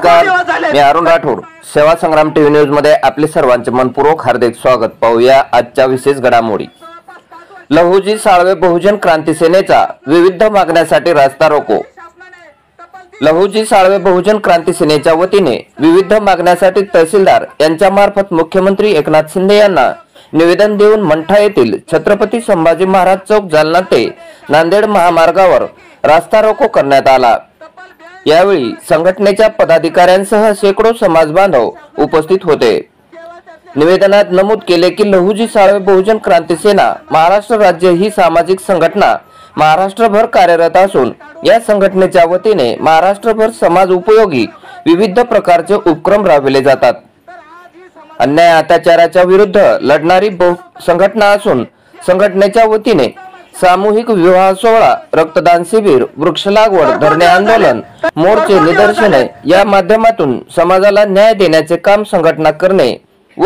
नमस्कार, मी अरुण राठोड. सेवा संग्राम TV news मध्ये आपले सर्वांचे मनपूर्वक हार्दिक स्वागत. पाहूया आजच्या विशेष घडामोडी. लहुजी साळवे बहुजन क्रांती सेनेचा विविध मागण्यासाठी रास्ता रोको. लहुजी साळवे बहुजन क्रांती सेनेच्या वतीने विविध मागण्यासाठी तहसीलदार यांच्या मार्फत मुख्यमंत्री एकनाथ शिंदे यांना निवेदन देऊन मंठा येथील छत्रपती संभाजी महाराज चौक जालना ते नांदेड महामार्गावर रास्ता रोको करण्यात आला. यावेळी संघटनेच्या पदाधिकाऱ्यांसह शेकडो समाज बांधव उपस्थित होते. निवेदनात नमूद केले की लहुजी साळवे बहुजन क्रांती सेना महाराष्ट्र राज्य ही सामाजिक संघटना महाराष्ट्रभर कार्यरत असून या संघटनेच्या वतीने महाराष्ट्रभर समाज उपयोगी विविध प्रकारचे उपक्रम राबविले जातात. अन्याय अत्याचाराच्या विरुद्ध लढणारी संघटना असून संघटनेच्या वतीने सामूहिक विवाह सोहळा, रक्तदान शिबिर, वृक्ष लागवड, धरणे आंदोलन, मोर्चे, निदर्शने या माध्यमातून समाजाला न्याय देण्याचे काम संघटना करणे व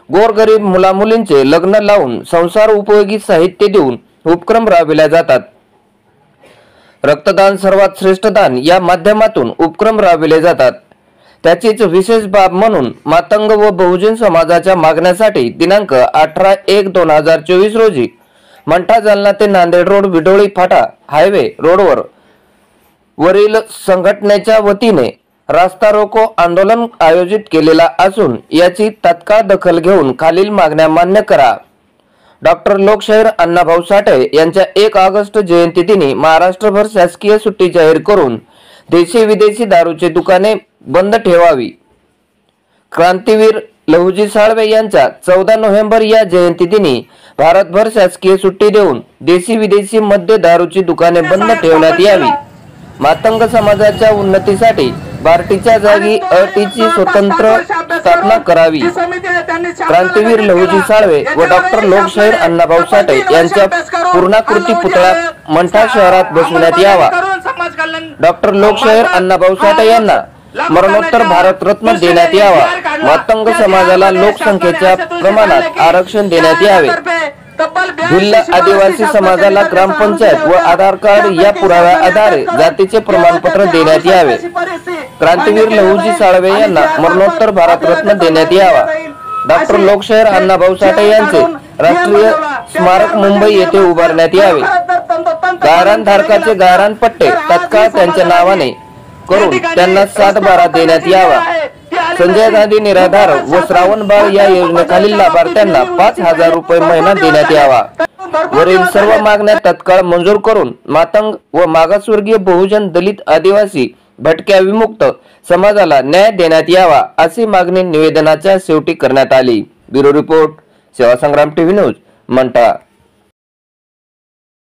गोरगरीब मुलामुलींचे लग्न लावून संसार उपयोगी साहित्य देऊन उपक्रम राबविले जातात. रक्तदान सर्वात श्रेष्ठ दान या माध्यमातून उपक्रम राबविले जातात. त्याचीच विशेष बाब म्हणून मातंग व बहुजन समाजाच्या मागण्यासाठी दिनांक 18/1/2024 रोजी मंठा जालना ते नांदेड रोड विडोळी फाटा हायवे रोडवर वरील संघटनेच्या वतीने रास्ता रोको आंदोलन आयोजित केलेला असून याची तात्काळ दखल घेऊन खालील मागण्या मान्य करा. डॉक्टर लोकशाहीर अण्णाभाऊ साठे यांच्या 1 ऑगस्ट जयंती दिनी महाराष्ट्रभर शासकीय सुट्टी जाहीर करून देशी विदेशी दारूची दुकाने बंद ठेवावी. क्रांतीवीर लहुजी साळवे यांच्या 14 नोव्हेंबर या जयंती दिनी भारतभर शासकीय सुट्टी देऊन देशी विदेशी मद्य दारूची दुकाने बंद ठेवण्यात यावी. मातंग समाजाच्या उन्नतीसाठी बार्टीच्या जागी अटीची स्वतंत्र स्थापना करावी. क्रांतीवीर लहुजी साळवे व डॉक्टर लोकशाहीर अण्णाभाऊ साठे यांच्या पूर्णाकृती पुतळा मंठा शहरात बसवण्यात यावा. डॉक्टर लोकशाहीर अण्णाभाऊ साठे यांना मरणोत्तर भारतरत्न देण्यात यावा. मातंग समाजाला लोकसंख्येच्या प्रमाणात आरक्षण देण्यात यावे. भिल्ल आदिवासी समाजाला ग्रामपंचायत व आधार कार्ड या पुराव्या आधारे जातीचे प्रमाणपत्र देण्यात यावे. क्रांतीवीर लहुजी साळवे यांना मरणोत्तर भारतरत्न देण्यात यावा. डॉक्टर लोकशाहीर अण्णाभाऊ साठे यांचे राष्ट्रीय स्मारक मुंबई येथे उभारण्यात यावे. गायरान धारकाचे गायरान पट्टे तत्काळ त्यांच्या नावाने करून त्यांना 7/12 देण्यात यावा. संजय गांधी निराधार व श्रावण बाळ या योजनेखालील लाभार्थ्यांना 5,000 रुपये महिना देण्यात यावा. वरील सर्व मागण्या तत्काळ मंजूर करून मातंग व मागासवर्गीय बहुजन दलित आदिवासी भटक्या विमुक्त समाजाला न्याय देण्यात यावा अशी मागणी निवेदनाच्या शेवटी करण्यात आली. ब्युरो रिपोर्ट, सेवा संग्राम टीव्ही न्यूज, मंठा.